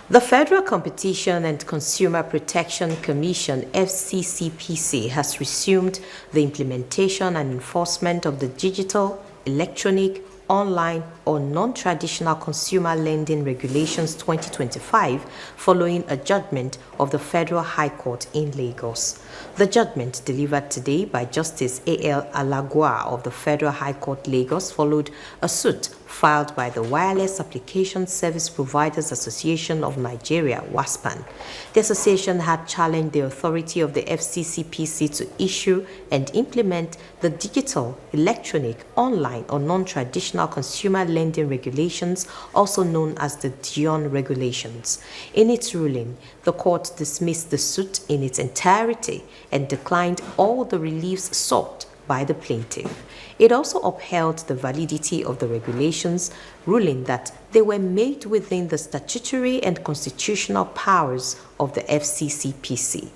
The Federal Competition and Consumer Protection Commission (FCCPC) has resumed the implementation and enforcement of the Digital, Electronic, Online or Non-Traditional Consumer Lending Regulations 2025 following a judgment of the Federal High Court in Lagos. The judgment delivered today by Justice A.L. Alagua of the Federal High Court Lagos followed a suit filed by the Wireless Application Service Providers Association of Nigeria, WASPAN. The association had challenged the authority of the FCCPC to issue and implement the Digital, Electronic, Online or Non-Traditional Consumer Lending Regulations, also known as the DION regulations. In its ruling, the court dismissed the suit in its entirety and declined all the reliefs sought by the plaintiff. It also upheld the validity of the regulations, ruling that they were made within the statutory and constitutional powers of the FCCPC.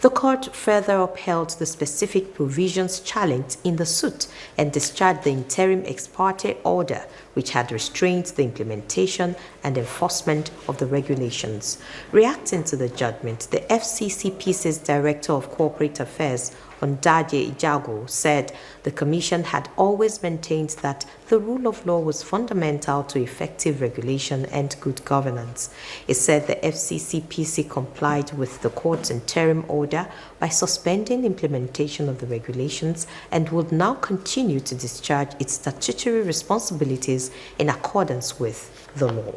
The court further upheld the specific provisions challenged in the suit and discharged the interim ex parte order, which had restrained the implementation and enforcement of the regulations. Reacting to the judgment, the FCCPC's Director of Corporate Affairs, Ondade Ijago, said the Commission had always maintained that the rule of law was fundamental to effective regulation and good governance. It said the FCCPC complied with the court's interim order by suspending implementation of the regulations and would now continue to discharge its statutory responsibilities in accordance with the law.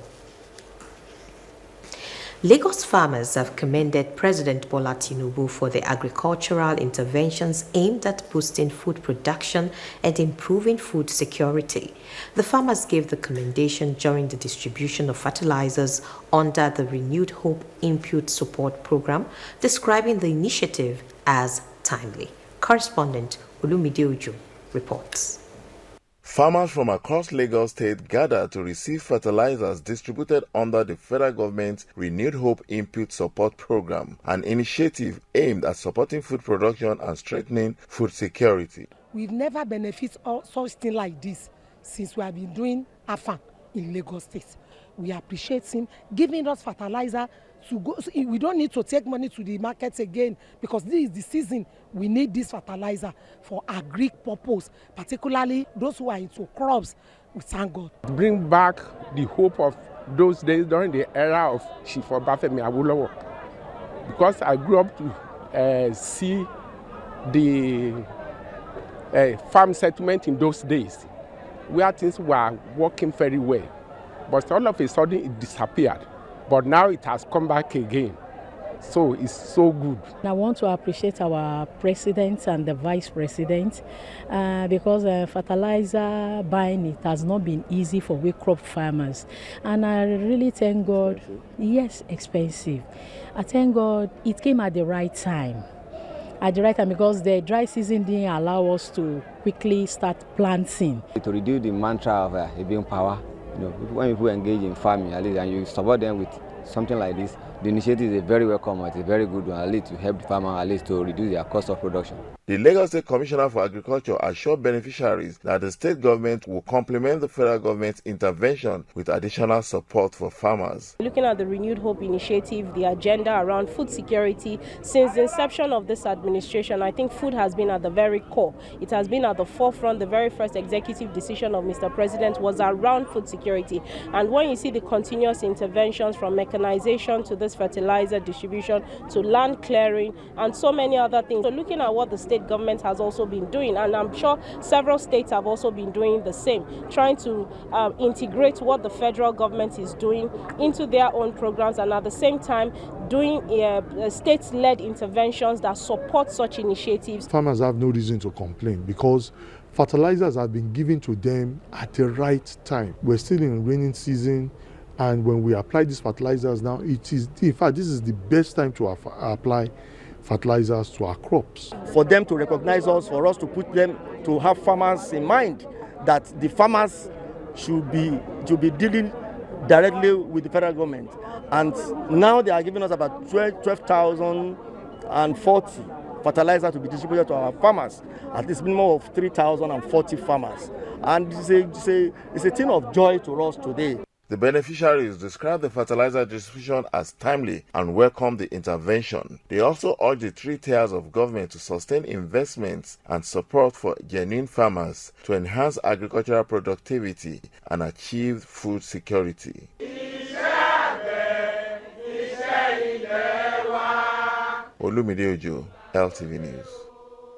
Lagos farmers have commended President Bola Tinubu for the agricultural interventions aimed at boosting food production and improving food security. The farmers gave the commendation during the distribution of fertilizers under the Renewed Hope Input Support Program, describing the initiative as timely. Correspondent Olumide Ojo reports. Farmers from across Lagos State gathered to receive fertilizers distributed under the federal government's Renewed Hope Input Support Program, an initiative aimed at supporting food production and strengthening food security. We've never benefited such thing like this since we have been doing AFAN in Lagos State. We appreciate him giving us fertilizer to go. We don't need to take money to the markets again because this is the season. We need this fertilizer for agri purpose, particularly those who are into crops. We thank God. Bring back the hope of those days during the era of Chief Obafemi Awolowo, because I grew up to see the farm settlement in those days where things were working very well. But all of a sudden it disappeared. But now it has come back again. So it's so good. I want to appreciate our president and the vice president because fertilizer buying, it has not been easy for we crop farmers. And I really thank God. Yes, expensive. I thank God it came at the right time. At the right time, because the dry season didn't allow us to quickly start planting. To reduce the mantra of having power, when people engage in farming, at least, and you support them with something like this, the initiative is very welcome. It's a very good one, at least to help the farmer, at least to reduce their cost of production. The Lagos State Commissioner for Agriculture assured beneficiaries that the state government will complement the federal government's intervention with additional support for farmers. Looking at the Renewed Hope initiative, the agenda around food security, since the inception of this administration, I think food has been at the very core. It has been at the forefront. The very first executive decision of Mr. President was around food security. And when you see the continuous interventions from mechanization to this fertilizer distribution to land clearing and so many other things, so looking at what the state government has also been doing, and I'm sure several states have also been doing the same, trying to integrate what the federal government is doing into their own programs, and at the same time doing state-led interventions that support such initiatives. Farmers have no reason to complain because fertilizers have been given to them at the right time. We're still in raining season, and when we apply these fertilizers now, it is, in fact, this is the best time to apply fertilizers to our crops. For them to recognize us, for us to put them, to have farmers in mind, that the farmers should be dealing directly with the federal government. And now they are giving us about 12,040 fertilizer to be distributed to our farmers, at least minimum of 3,040 farmers. And it's a thing of joy to us today. The beneficiaries described the fertilizer distribution as timely and welcomed the intervention. They also urged the three tiers of government to sustain investments and support for genuine farmers to enhance agricultural productivity and achieve food security. Olumide Ojo, LTV News.